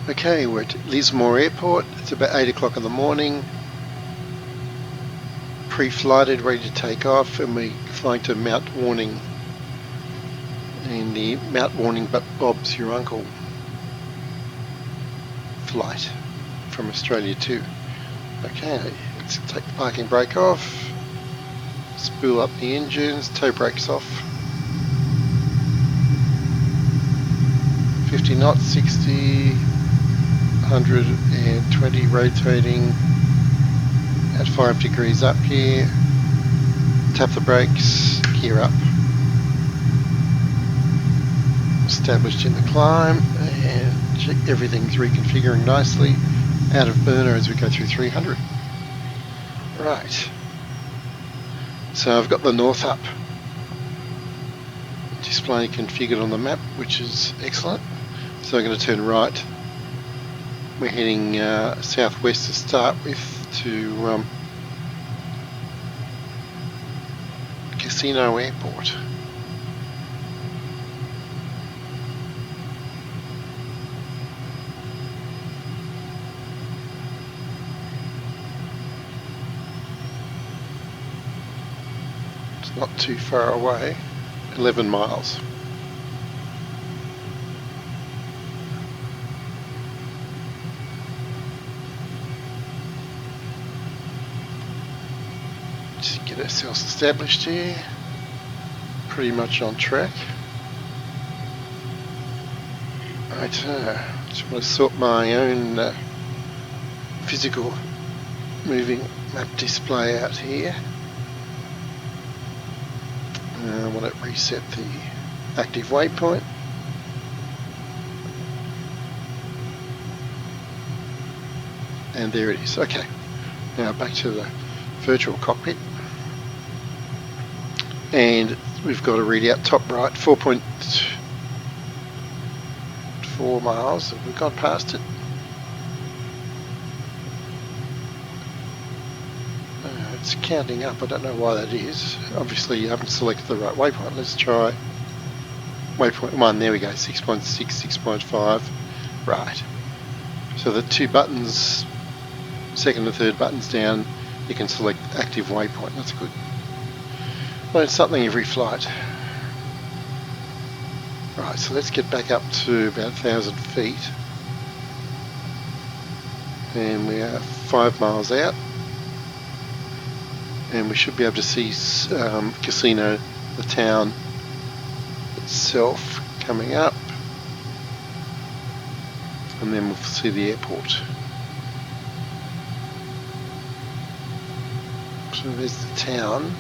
Okay, we're at Lismore Airport. It's about 8 o'clock in the morning. Pre-flighted, ready to take off, and we're flying to Mount Warning. And the Mount Warning but Bob's your uncle flight from Australia too. Okay, let's take the parking brake off, spool up the engines, tow brakes off. 50 knots, 60, 120 rotating at 5 degrees up here. Tap the brakes, gear up. Established in the climb, and everything's reconfiguring nicely. Out of burner as we go through 300. Right. So I've got the north up display configured on the map, which is excellent. So I'm going to turn right. We're heading southwest to start with to Casino Airport. It's not too far away, 11 miles. Just get ourselves established here, pretty much on track. Right, just want to sort my own physical moving map display out here. I want to reset the active waypoint. And there it is. Okay, now back to the virtual cockpit. And we've got to read out top right, 4.4 miles. Have we gone past it? It's counting up. I don't know why that is. Obviously you haven't selected the right waypoint. Let's try waypoint 1. There we go, 6.6, 6.5. Right. So the two buttons, second and third buttons down, you can select active waypoint. That's good. Learn something every flight. Right, so let's get back up to about 1,000 feet. And we are 5 miles out. And we should be able to see Casino, the town itself, coming up. And then we'll see the airport. So there's the town.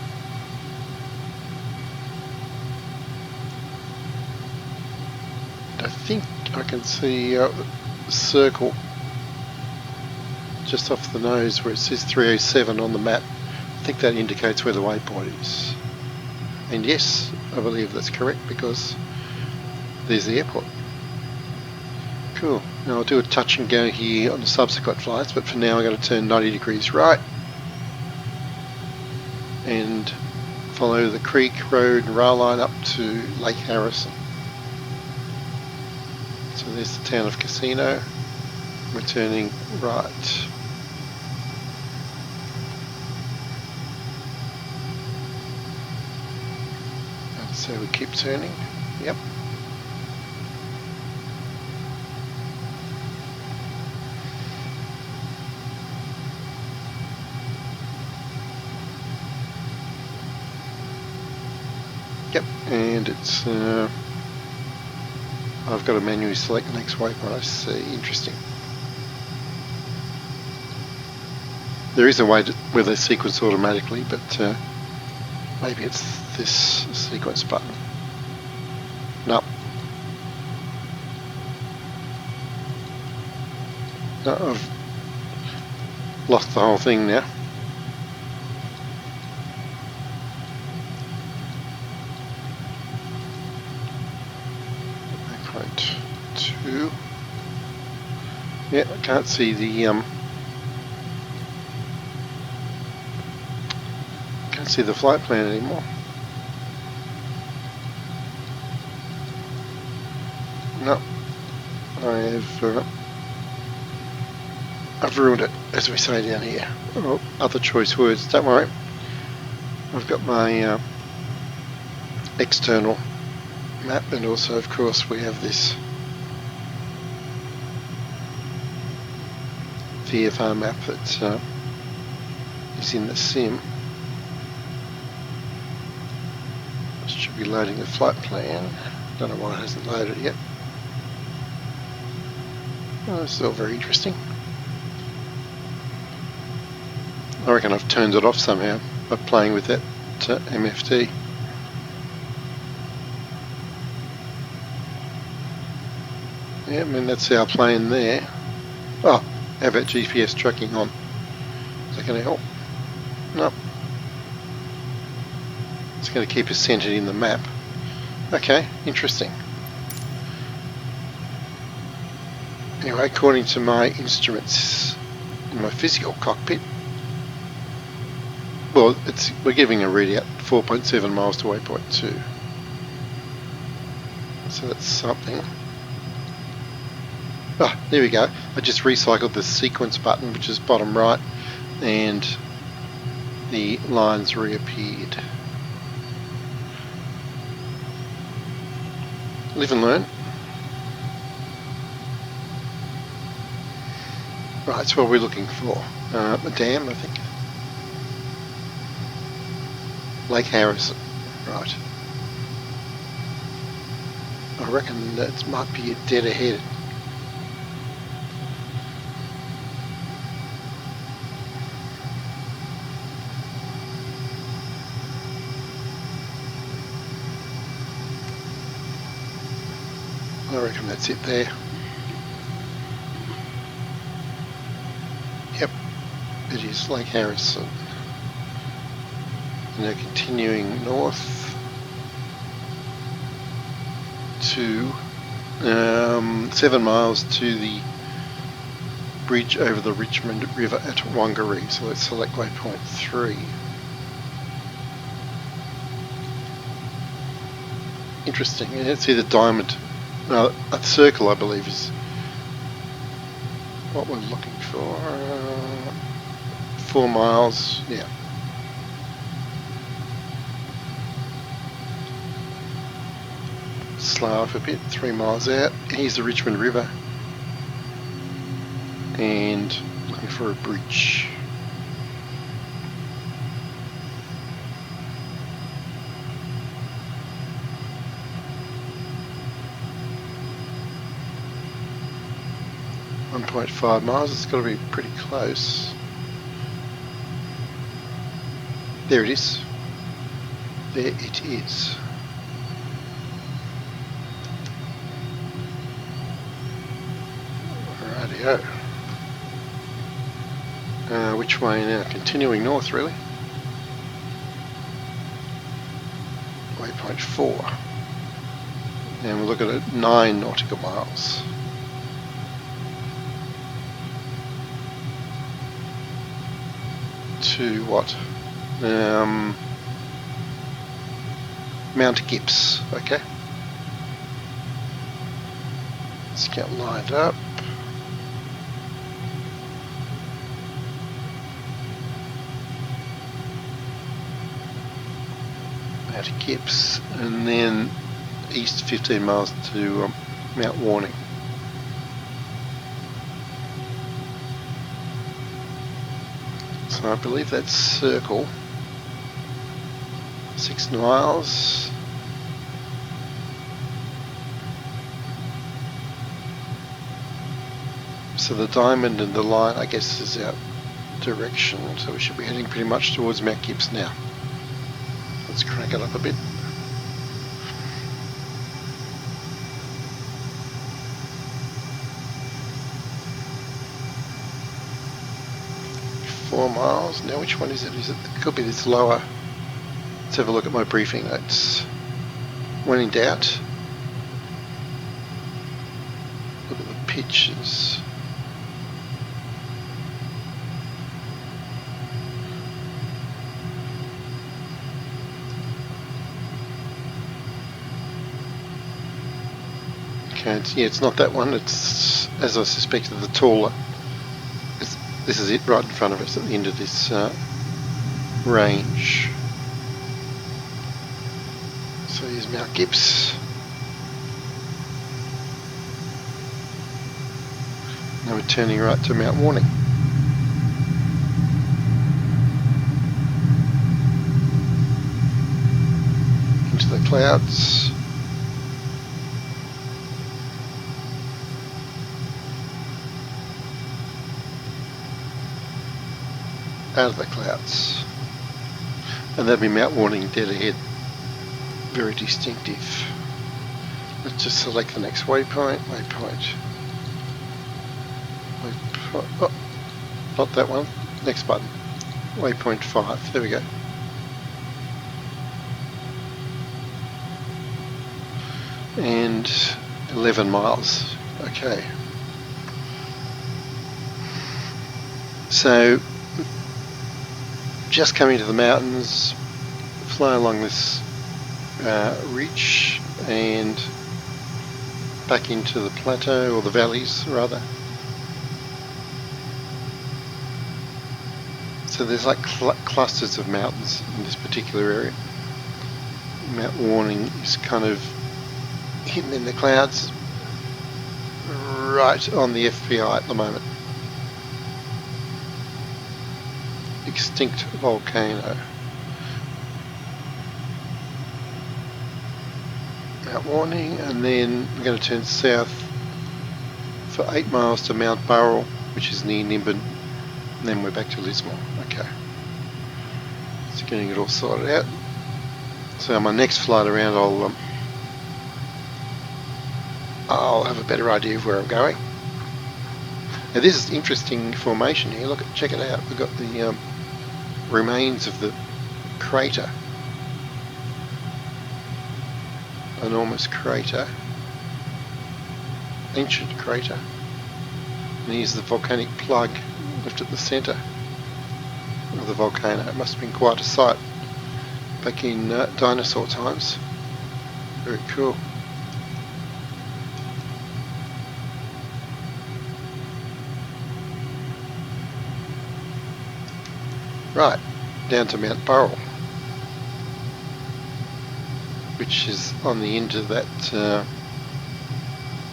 I think I can see the circle just off the nose where it says 307 on the map. I think that indicates where the waypoint is. And yes, I believe that's correct because there's the airport. Cool. Now I'll do a touch and go here on the subsequent flights, but for now I'm going to turn 90 degrees right and follow the creek, road and rail line up to Lake Harrison. So there's the town of Casino. We're turning right. And so we keep turning. Yep. Yep, and it's I've got to manually select the next waypoint. I see. Interesting. There is a way where they sequence automatically, but maybe it's this sequence button. No. No, I've lost the whole thing now. Yeah, I can't see the flight plan anymore. No, I have I've ruined it, as we say down here. Oh, other choice words, don't worry. I've got my external map, and also of course we have this VFR map that is in the sim. Should be loading the flight plan. Don't know why it hasn't loaded yet. Oh, it's still very interesting. I reckon I've turned it off somehow by playing with that MFD. Yeah, I mean that's our plane there. Oh, how about GPS tracking on? Is that going to help? No. It's going to keep us centered in the map. Okay, interesting. Anyway, according to my instruments in my physical cockpit, well, we're giving a readout 4.7 miles to waypoint 2. So that's something. Ah, there we go. I just recycled the sequence button, which is bottom right, and the lines reappeared. Live and learn. Right, so what are we looking for? A dam, I think. Lake Harrison. Right. I reckon that might be dead ahead. I reckon that's it there. Yep, it is Lake Harrison. And they're continuing north to 7 miles to the bridge over the Richmond River at Whangaree. So let's select waypoint 3. Interesting. Yeah, let's see the diamond. No, a circle, I believe, is what we're looking for. 4 miles, yeah. Slow off a bit, 3 miles out. Here's the Richmond River. And looking for a bridge. .5 miles, it's got to be pretty close. There it is. There it is. Rightio. Which way now? Continuing north, really. Waypoint 4. And we'll look at it 9 nautical miles. To what? Mount Gips, okay. Let's get lined up. Mount Gips, and then east 15 miles to Mount Warning. So I believe that's circle. 6 miles. So the diamond and the line, I guess, is our direction. So we should be heading pretty much towards Mount Gibbs now. Let's crank it up a bit. Four miles. Now which one is it? It could be this lower. Let's have a look at my briefing notes. When in doubt, look at the pictures. Okay, yeah, it's not that one. It's, as I suspected, the taller. this is it right in front of us at the end of this range. So here's Mount Gibbs. Now we're turning right to Mount Warning. Into the clouds. Out of the clouds. And that'd be Mount Warning dead ahead. Very distinctive. Let's just select the next waypoint. Oh, not that one. Next button. Waypoint 5. There we go. And 11 miles. Okay. So, just coming to the mountains, fly along this ridge and back into the plateau, or the valleys rather. So there's like clusters of mountains in this particular area. Mount Warning is kind of hidden in the clouds right on the FBI at the moment. Extinct volcano. Mount Warning, and then we're going to turn south for 8 miles to Mount Burrell, which is near Nimbin, and then we're back to Lismore. Okay, so getting it all sorted out. So on my next flight around, I'll have a better idea of where I'm going. Now this is interesting formation here. Look, check it out. We've got the remains of the crater. Enormous crater. Ancient crater. And here's the volcanic plug left at the centre of the volcano. It must have been quite a sight back in dinosaur times. Very cool. Right, down to Mount Burrell, which is on the end of that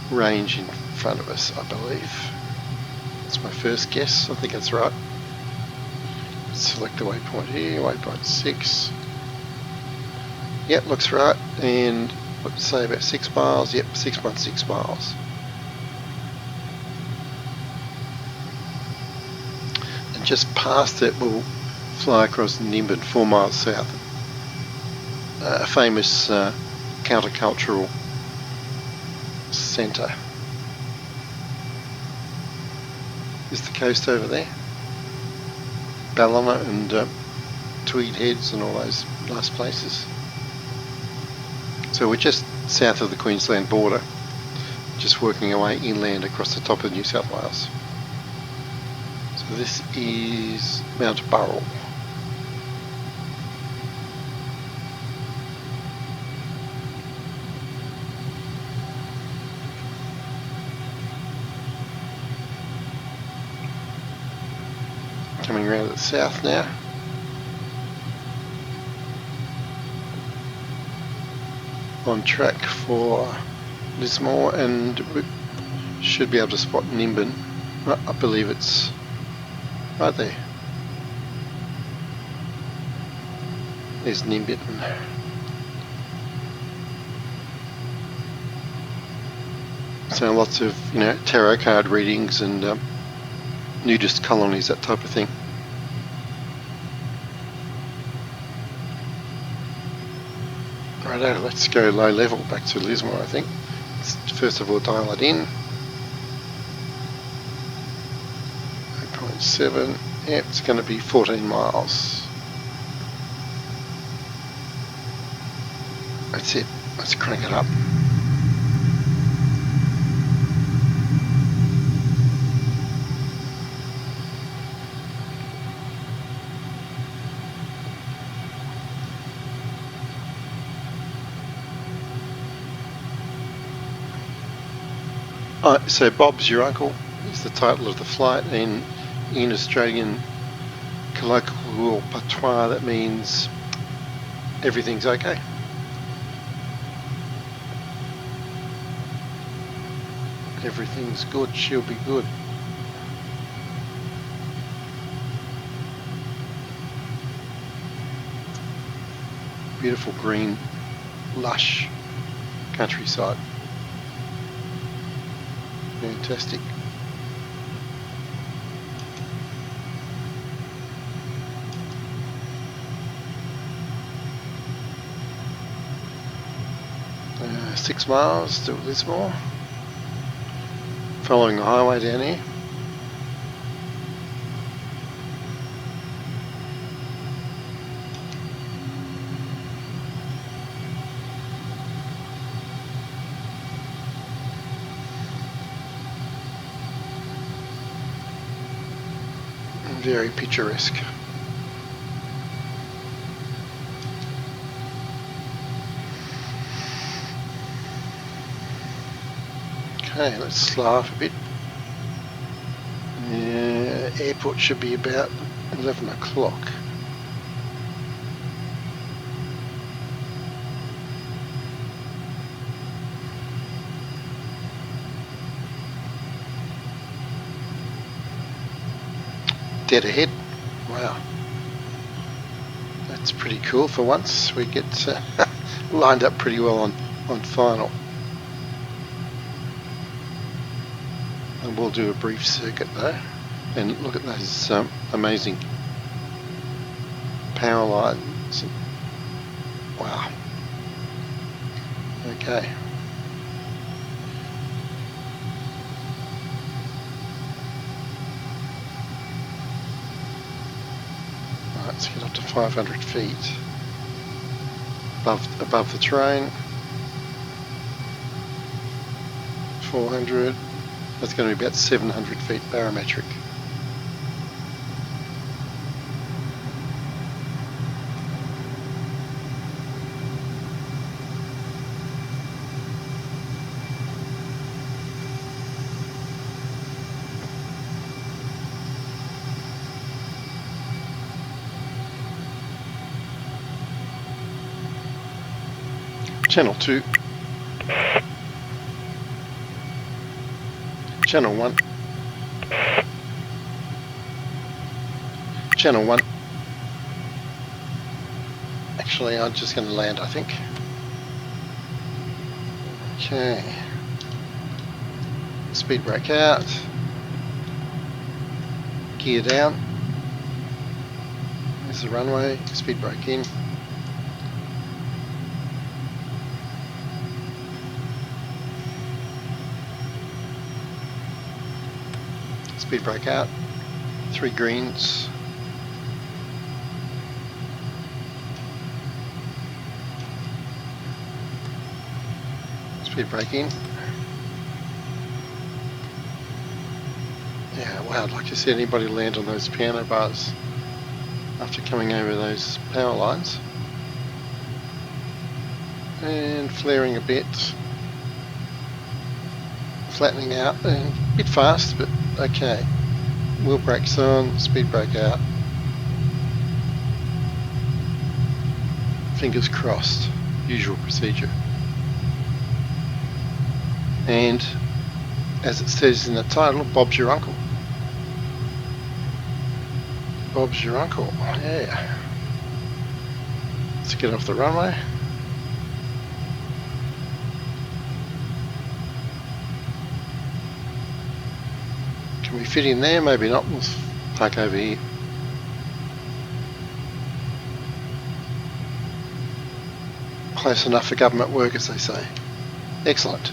range in front of us, I believe. That's my first guess. I think that's right. Select the waypoint here, waypoint 6. Yep, looks right. And let's say about 6 miles. Yep, 6.6 miles. And just past it, we'll fly across Nimbin, 4 miles south. A famous countercultural centre. Is the coast over there? Ballina and Tweed Heads and all those nice places. So we're just south of the Queensland border, just working our way inland across the top of New South Wales. So this is Mount Burrell. Coming around to the south now. On track for Lismore, and we should be able to spot Nimbin. I believe it's right there. There's Nimbin. So lots of, tarot card readings and nudist colonies, that type of thing. Righto, let's go low level back to Lismore, I think. Let's first of all dial it in. 8.7, yeah, it's going to be 14 miles. That's it, let's crank it up. So Bob's Your Uncle is the title of the flight, and In Australian colloquial patois, that means everything's okay. Everything's good, she'll be good. Beautiful green, lush countryside. Fantastic. Uh, 6 miles to Lismore. Following the highway down here. Very picturesque. Okay, let's slow off a bit. Airport should be about 11 o'clock. Dead ahead. Wow, that's pretty cool. For once we get lined up pretty well on final, and we'll do a brief circuit though. And look at those amazing power lines. Wow. Okay. Let's get up to 500 feet above the train. 400. That's going to be about 700 feet barometric. Channel 2, Channel 1, Channel 1. Actually, I'm just going to land, I think. Okay. Speed brake out. Gear down. There's the runway. Speed brake in. Speed brake out, 3 greens. Speed brake in. Yeah, wow, I'd like to see anybody land on those piano bars after coming over those power lines. And flaring a bit. Flattening out, and a bit fast, but okay. Wheel brakes on, speed brake out. Fingers crossed, usual procedure. And as it says in the title, Bob's your uncle. Bob's your uncle, yeah. Let's get off the runway. Can we fit in there? Maybe not. We'll park over here. Close enough for government work, as they say. Excellent.